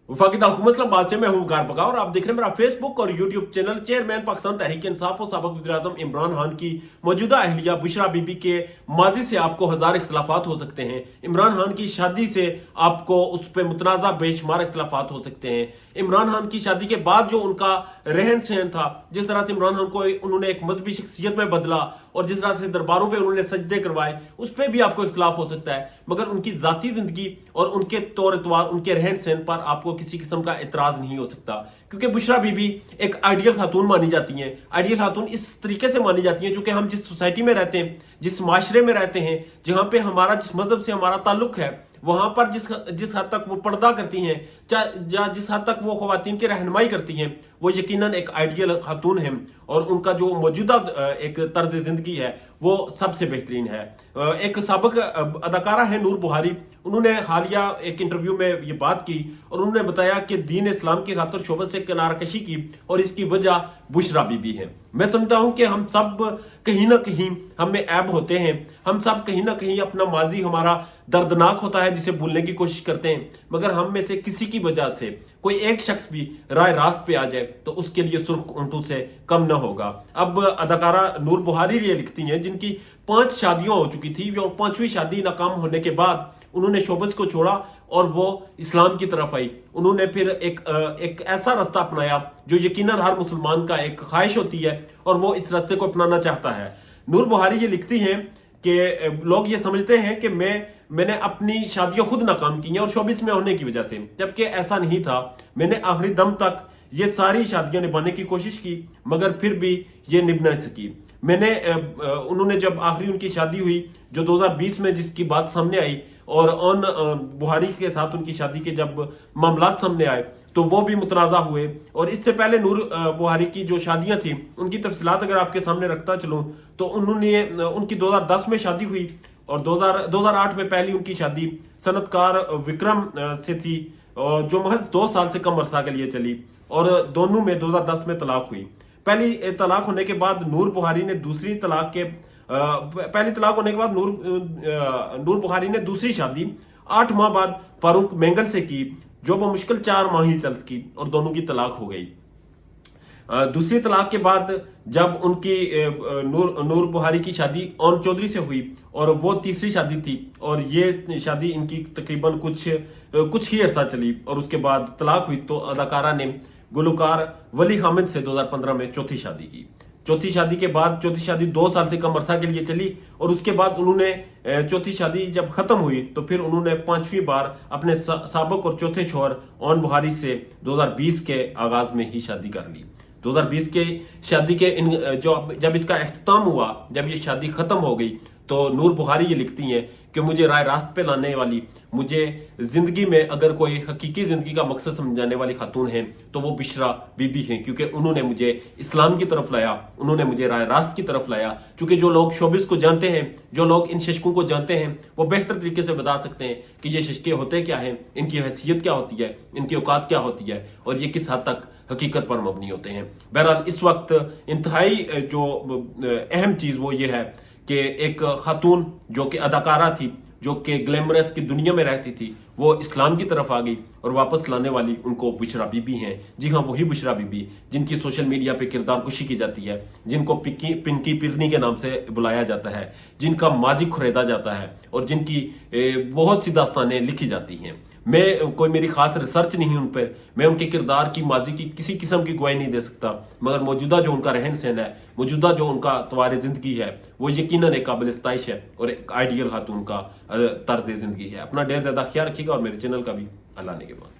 वफाकी हुकूमत इस्लामाबाद से मैं हूं वकार बका और आप देख रहे हैं मेरा फेसबुक और YouTube channel. Chairman Pakistan Tehreek Insaf और साबिक वज़ीर-ए-आज़म इमरान खान की मौजूदा अहलिया बुशरा बीबी के माजी से आपको हजार इख्तलाफात हो सकते हैं। इमरान खान की शादी से आपको उस पर मुतनाज़ा बेशुमार इख्तलाफात हो सकते हैं। इमरान खान की शादी के बाद जो उनका रहन सहन था, जिस तरह से इमरान खान को उन्होंने एक मजहबी शख्सियत में बदला और जिस तरह से दरबारों पे उन्होंने सजदे करवाए, उस पर भी आपको इख्तलाफ हो सकता है। मगर उनकी जाती जिंदगी और उनके तौर तौर उनके रहन सहन पर आपको किसी किस्म का एतराज नहीं हो सकता, क्योंकि बुशरा बीबी एक आइडियल खातून मानी जाती हैं। आइडियल खातून इस तरीके से मानी जाती हैं चूंकि हम जिस सोसाइटी में रहते हैं, जिस माशरे में रहते हैं, जहां पे हमारा जिस मजहब से हमारा ताल्लुक है, वहां पर जिस हद तक वो पर्दा करती हैं, जिस हद तक वो ख्वातीन की रहनुमाई करती हैं, वो यकीनन एक आइडियल खातून है और उनका जो मौजूदा एक तर्ज जिंदगी है वो सबसे बेहतरीन है। एक साबिक अदाकारा है नूर बुहारी, उन्होंने हालिया एक इंटरव्यू में ये बात की और उन्होंने बताया कि दीन इस्लाम की खातिर शोबत से किनाराकशी की और इसकी वजह बुशरा बीबी है। मैं समझता हूं कि हम सब कहीं ना कहीं हम में ऐब होते हैं, हम सब कहीं ना कहीं अपना माजी हमारा दर्दनाक होता है जिसे भूलने की कोशिश करते हैं, मगर हम में से किसी की वजह से कोई एक शख्स भी राय रास्त पे आ जाए तो उसके लिए सुर्ख ऊंटों से कम न होगा। अब अदाकारा नूर बुहारी ये लिखती हैं जिनकी 5 शादियां हो चुकी थी और 5वीं शादी नाकाम होने के बाद उन्होंने शोबस को छोड़ा और वो इस्लाम की तरफ आई। उन्होंने फिर एक ऐसा रास्ता अपनाया जो यकीनन हर मुसलमान का एक ख्वाहिश होती है और वो इस रास्ते को अपनाना चाहता है। नूर बुहारी ये लिखती हैं कि लोग ये समझते हैं कि मैंने अपनी शादियां खुद नाकाम की हैं और शोबिस में होने की वजह से, जबकि ऐसा नहीं था। मैंने आखिरी दम तक ये सारी शादियां निभाने की कोशिश की मगर फिर भी ये निभ नहीं सकी। उन्होंने जब आखिरी उनकी शादी हुई जो 2020 में जिसकी बात सामने आई और बुहारी के साथ उनकी शादी के जब मामलात सामने आए तो वो भी मुतनाज़ा हुए। और इससे पहले नूर बुहारी की जो शादियां थी उनकी तफसीलात अगर आपके सामने रखता चलूं तो उनकी 2010 में शादी हुई और 2008 में पहली उनकी शादी सनतकार विक्रम से थी और जो महज 2 साल से कम अरसा के लिए चली और दोनों में 2010 में तलाक हुई। पहली तलाक होने के बाद नूर बुहारी ने नूर बुहारी ने दूसरी शादी 8 माह बाद फारूक मेंगल से की जो वो मुश्किल 4 माह ही चल सकी और दोनों की तलाक हो गई। दूसरी तलाक के बाद जब उनकी नूर बुहारी की शादी ओन चौधरी से हुई और वो तीसरी शादी थी और ये शादी इनकी तकरीबन कुछ ही अरसा चली और उसके बाद तलाक हुई तो अदाकारा ने गुलकार वली हामिद से 2015 में चौथी शादी की। चौथी शादी 2 साल से कम अरसा के लिए चली और उसके बाद उन्होंने चौथी शादी जब खत्म हुई तो फिर उन्होंने 5वीं बार अपने साबिक और चौथे शौहर ओन बुहारी से 2020 के आगाज में ही शादी कर ली। 2020 के शादी के जब इसका इख्तिताम हुआ, जब ये शादी खत्म हो गई तो नूर बुहारी ये लिखती हैं कि मुझे राय रास्त पे लाने वाली, मुझे जिंदगी में अगर कोई हकीकी जिंदगी का मकसद समझाने वाली खातून है तो वो बुशरा बीबी हैं, क्योंकि उन्होंने मुझे इस्लाम की तरफ लाया, उन्होंने मुझे राय रास्त की तरफ लाया। क्योंकि जो लोग शोबिस को जानते हैं, जो लोग इन शशकों को जानते हैं, वो बेहतर तरीके से बता सकते हैं कि ये शशके होते क्या हैं, इनकी हैसियत क्या होती है, इनकी औकात क्या होती है और ये किस हद तक हकीकत पर मबनी होते हैं। बहरहाल इस वक्त इंतहाई जो अहम चीज़ वो ये है कि एक खातून जो कि अदाकारा थी, जो कि ग्लैमरस की दुनिया में रहती थी, वो इस्लाम की तरफ आ गई और वापस लाने वाली उनको बुशरा बीबी हैं। जी हाँ, वही बुशरा बीबी जिनकी सोशल मीडिया पे किरदार कुशी की जाती है, जिनको पिंकी पिरनी के नाम से बुलाया जाता है, जिनका माजी खुरेदा जाता है और जिनकी बहुत सी दास्तानें लिखी जाती हैं। मेरी खास रिसर्च नहीं उन पर, मैं उनके किरदार की माजी की किसी किस्म की गवाही नहीं दे सकता, मगर मौजूदा जो उनका रहन सहन है, मौजूदा जो उनका तवार जिंदगी है, वो यकीनन एक काबिल इस्ताइश है और एक आइडियल खातून का तर्ज जिंदगी है। अपना ढेर ज़्यादा ख्याल रखिएगा और मेरे चैनल का भी अल्लाह ने के बाद।